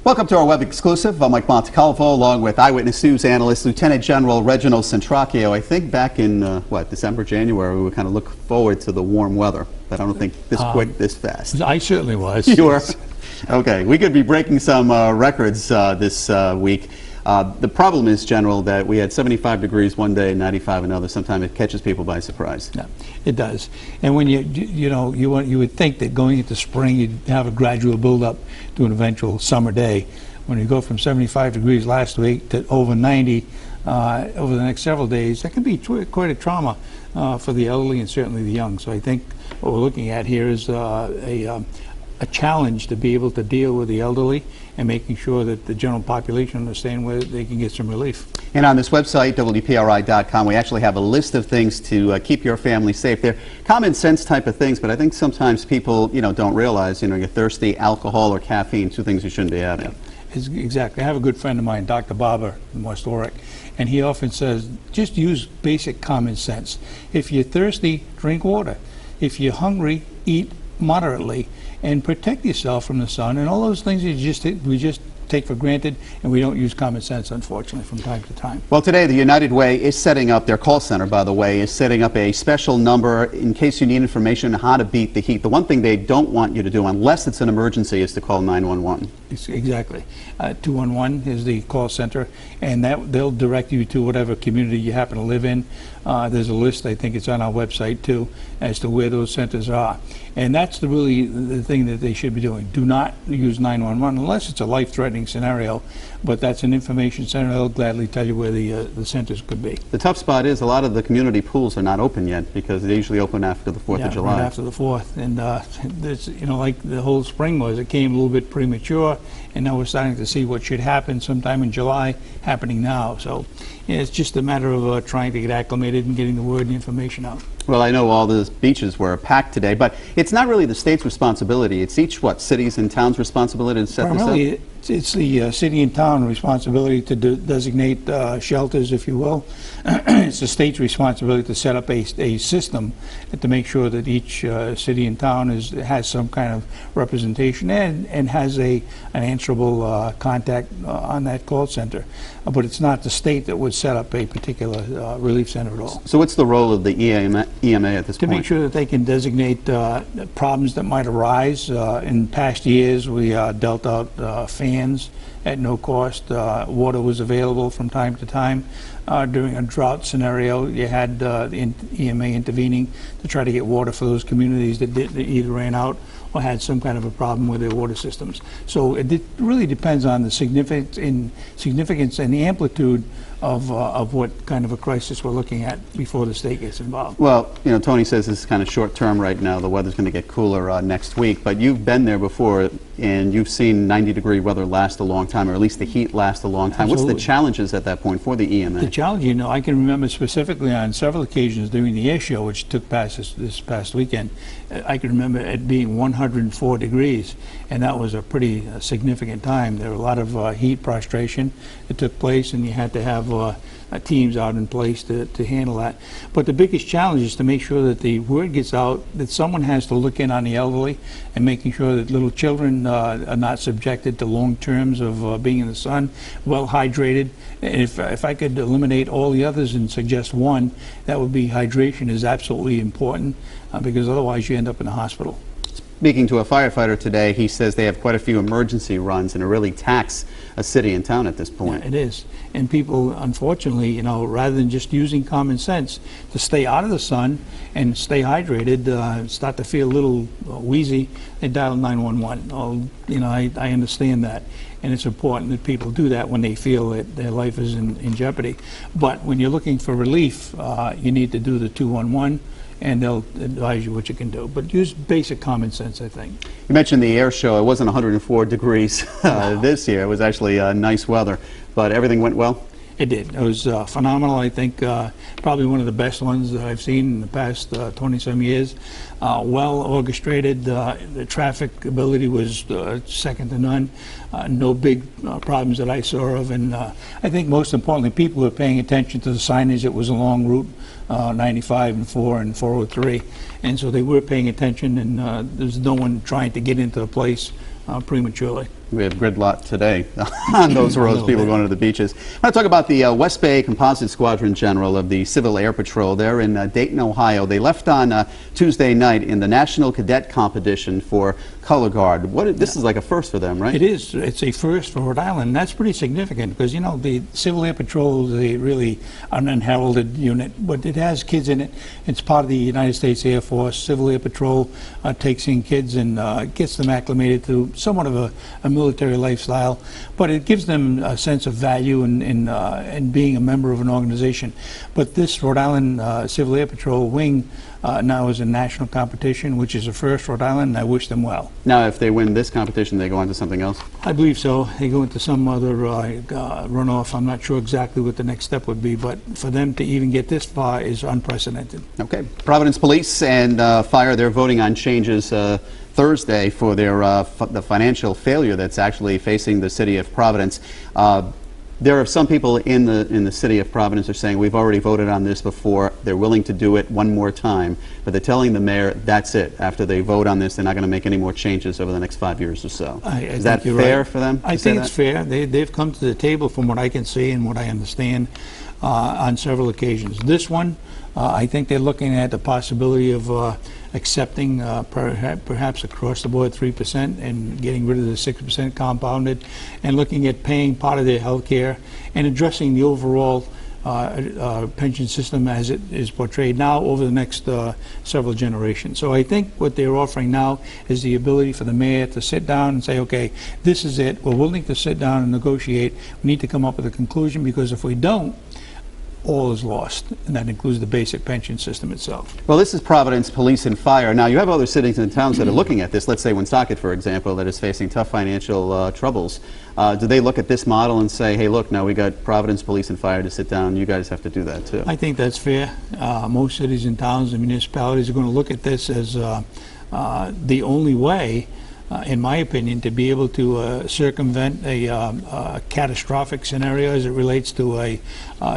Welcome to our web exclusive. I'm Mike Montecalvo, along with Eyewitness News analyst Lieutenant General Reginald Centracchio. I think back in, December, January, we were kind of looking forward to the warm weather, but I don't think this fast. I certainly was. You were? Okay, we could be breaking some records this week. The problem is, General, that we had 75 degrees one day and 95 another. Sometimes it catches people by surprise. Yeah, it does. And when you would think that going into spring you'd have a gradual build-up to an eventual summer day. When you go from 75 degrees last week to over 90 over the next several days, that can be quite a trauma for the elderly and certainly the young. So I think what we're looking at here is a challenge to be able to deal with the elderly and making sure that the general population understand where they can get some relief. And on this website, WPRI.com, we actually have a list of things to keep your family safe. They're common sense type of things, but I think sometimes people, don't realize, you're thirsty, alcohol or caffeine, two things you shouldn't be having. Yeah, exactly. I have a good friend of mine, Dr. Barber in West Warwick, and he often says, just use basic common sense. If you're thirsty, drink water. If you're hungry, eat moderately and protect yourself from the sun, and all those things we just take for granted, and we don't use common sense, unfortunately, from time to time. Well, today the United Way is setting up, their call center, by the way, is setting up a special number in case you need information on how to beat the heat. The one thing they don't want you to do, unless it's an emergency, is to call 911. Exactly. 211 is the call center, and they'll direct you to whatever community you happen to live in. There's a list, I think it's on our website too, as to where those centers are. And that's really the thing that they should be doing. Do not use 911 unless it's a life-threatening scenario, but that's an information center. They'll gladly tell you where the centers could be. The tough spot is a lot of the community pools are not open yet because they usually open after the 4th of July. Right after the 4th. And there's, like the whole spring was, it came a little bit premature, and now we're starting to see what should happen sometime in July happening now. So it's just a matter of trying to get acclimated and getting the word and information out. Well, I know all the beaches were packed today, but it's not really the state's responsibility. It's each, cities and towns' responsibility to set this up? It's the city and town responsibility to designate shelters, if you will. It's the state's responsibility to set up a system to make sure that each city and town has some kind of representation and has an answerable contact on that call center. But it's not the state that would set up a particular relief center at all. So what's the role of the EMA at this point? To make sure that they can designate problems that might arise. In past years, we dealt out fans at no cost. Water was available from time to time. During a drought scenario, you had the EMA intervening to try to get water for those communities that either ran out or had some kind of a problem with their water systems. So it really depends on the significance and the amplitude of what kind of a crisis we're looking at before the state gets involved. Well, Tony says this is kind of short term right now. The weather's going to get cooler next week, but you've been there before and you've seen 90-degree weather last a long time, or at least the heat last a long time. Absolutely. What's the challenges at that point for the EMA? The challenge, I can remember specifically on several occasions during the air show, which took place this past weekend, I can remember it being 104 degrees, and that was a pretty significant time. There were a lot of heat prostration that took place, and you had to have teams out in place to handle that. But the biggest challenge is to make sure that the word gets out that someone has to look in on the elderly and making sure that little children are not subjected to long terms of being in the sun, well hydrated. And if I could eliminate all the others and suggest one, that would be hydration is absolutely important because otherwise you end up in the hospital. Speaking to a firefighter today, he says they have quite a few emergency runs and it really tax a city and town at this point. Yeah, it is. And people, unfortunately, rather than just using common sense to stay out of the sun and stay hydrated, start to feel a little wheezy, they dial 911. I understand that. And it's important that people do that when they feel that their life is in jeopardy. But when you're looking for relief, you need to do the 211. And they'll advise you what you can do. But use basic common sense, I think. You mentioned the air show. It wasn't 104 degrees this year. It was actually nice weather. But everything went well? It did. It was phenomenal. I think probably one of the best ones that I've seen in the past 20-some years. Well orchestrated. The traffic ability was second to none. No big problems that I saw of. And I think most importantly, people were paying attention to the signage. It was along Route 95 and 4 and 403. And so they were paying attention, and there's no one trying to get into the place prematurely. We have gridlock today on those roads, people going to the beaches. I want to talk about the West Bay Composite Squadron General of the Civil Air Patrol. They're in Dayton, Ohio. They left on Tuesday night in the National Cadet Competition for Color Guard. This is like a first for them, right? It is. It's a first for Rhode Island. That's pretty significant because, you know, the Civil Air Patrol is a really unheralded unit, but it has kids in it. It's part of the United States Air Force. Civil Air Patrol takes in kids and gets them acclimated to somewhat of a military lifestyle, but it gives them a sense of value in being a member of an organization. But this Rhode Island Civil Air Patrol wing now is a national competition, which is a first for Rhode Island, and I wish them well. Now, if they win this competition, they go on to something else? I believe so. They go into some other runoff. I'm not sure exactly what the next step would be, but for them to even get this far is unprecedented. Okay. Providence Police and Fire, they're voting on changes Thursday for their the financial failure that's actually facing the city of Providence. There are some people in the city of Providence are saying we've already voted on this before. They're willing to do it one more time, but they're telling the mayor that's it. After they vote on this, they're not going to make any more changes over the next 5 years or so. Is that fair for them? I think it's fair. They've come to the table, from what I can see and what I understand, on several occasions. This one, I think they're looking at the possibility of accepting perhaps across the board 3% and getting rid of the 6% compounded, and looking at paying part of their health care and addressing the overall pension system as it is portrayed now over the next several generations. So I think what they're offering now is the ability for the mayor to sit down and say, okay, this is it. We're willing to sit down and negotiate. We need to come up with a conclusion, because if we don't, all is lost, and that includes the basic pension system itself. Well, this is Providence Police and Fire. Now, you have other cities and towns that are looking at this. Let's say Woonsocket, for example, that is facing tough financial troubles. Do they look at this model and say, hey, look, now we got Providence Police and Fire to sit down, you guys have to do that too? I think that's fair. Most cities and towns and municipalities are going to look at this as the only way, in my opinion, to be able to circumvent a catastrophic scenario as it relates to a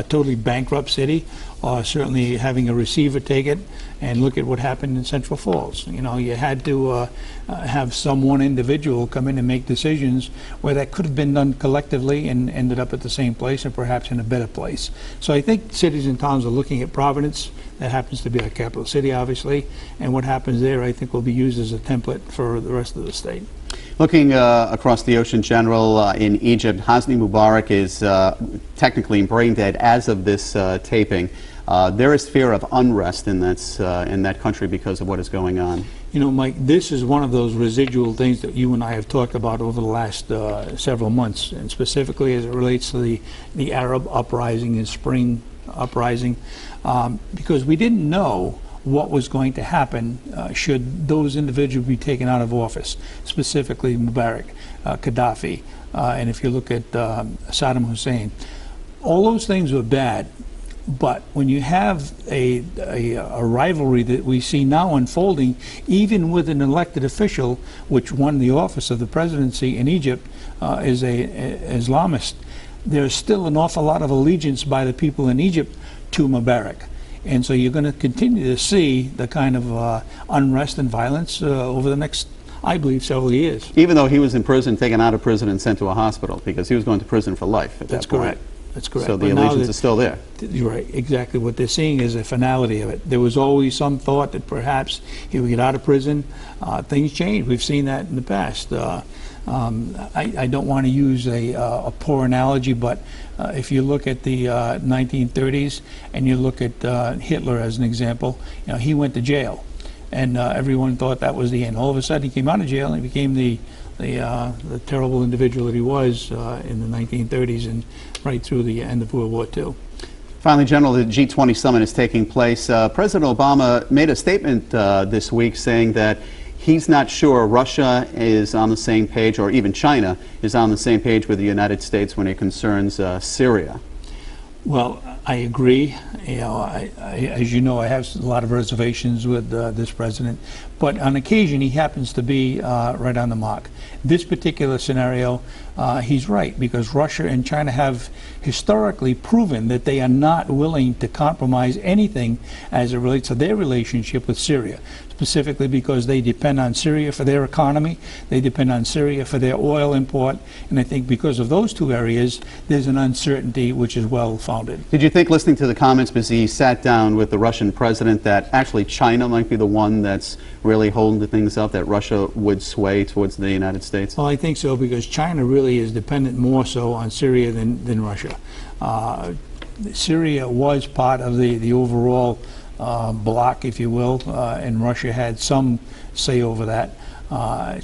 totally bankrupt city, or certainly having a receiver take it. And look at what happened in Central Falls. You know, you had to have some one individual come in and make decisions where that could have been done collectively and ended up at the same place, and perhaps in a better place. So I think cities and towns are looking at Providence. That happens to be our capital city, obviously, and what happens there, I think, will be used as a template for the rest of the state. Looking across the ocean, General, in Egypt, Hosni Mubarak is technically brain dead as of this taping. There is fear of unrest in that country because of what is going on. You know, Mike, this is one of those residual things that you and I have talked about over the last several months, and specifically as it relates to the Arab uprising and spring uprising, because we didn't know what was going to happen should those individuals be taken out of office, specifically Mubarak, Gaddafi, and if you look at Saddam Hussein. All those things were bad. But when you have a rivalry that we see now unfolding, even with an elected official, which won the office of the presidency in Egypt, is a Islamist, there's still an awful lot of allegiance by the people in Egypt to Mubarak. And so you're going to continue to see the kind of unrest and violence over the next, I believe, several years. Even though he was in prison, taken out of prison and sent to a hospital, because he was going to prison for life at that point. That's correct. That's correct. So the allegiance is still there. You're right, exactly. What they're seeing is a finality of it. There was always some thought that perhaps he would get out of prison. Things change. We've seen that in the past. I don't want to use a poor analogy, but if you look at the 1930s and you look at Hitler as an example, you know, he went to jail, and everyone thought that was the end. All of a sudden, he came out of jail and he became the terrible individual that he was in the 1930s and right through the end of World War II. Finally, General, the G20 summit is taking place. President Obama made a statement this week saying that he's not sure Russia is on the same page, or even China is on the same page with the United States when it concerns Syria. Well, I agree. You know, as you know, I have a lot of reservations with this president, but on occasion he happens to be right on the mark. This particular scenario, he's right, because Russia and China have historically proven that they are not willing to compromise anything as it relates to their relationship with Syria. specifically because they depend on Syria for their economy, they depend on Syria for their oil import, and I think because of those two areas, there's an uncertainty which is well-founded. Did you think, listening to the comments as he sat down with the Russian president, that actually China might be the one that's really holding things up, that Russia would sway towards the United States? Well, I think so, because China really is dependent more so on Syria than Russia. Syria was part of the overall bloc, if you will, and Russia had some say over that.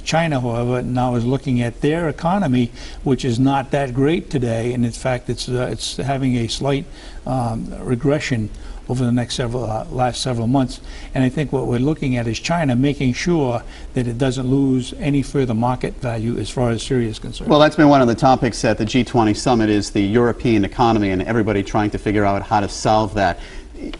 China, however, now is looking at their economy, which is not that great today, and in fact, it's having a slight regression over the next last several months. And I think what we're looking at is China making sure that it doesn't lose any further market value as far as Syria is concerned. Well, that's been one of the topics at the G20 summit, is the European economy, and everybody trying to figure out how to solve that.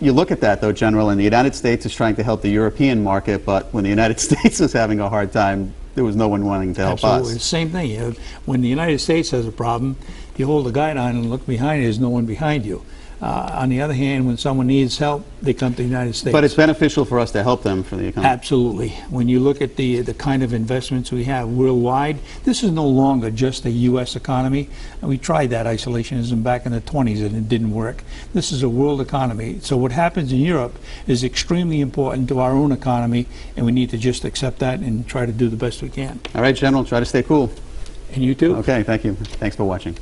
You look at that, though, General, and the United States is trying to help the European market, but when the United States is having a hard time, there was no one wanting to help Absolutely. us. Same thing. You know, when the United States has a problem, you hold the guide on and look behind you, there's no one behind you. On the other hand, when someone needs help, they come to the United States. But it's beneficial for us to help them for the economy. Absolutely. When you look at the kind of investments we have worldwide, this is no longer just a U.S. economy. And we tried that isolationism back in the 20s and it didn't work. This is a world economy. So what happens in Europe is extremely important to our own economy, and we need to just accept that and try to do the best we can. All right, General, try to stay cool. And you too. Okay, thank you. Thanks for watching.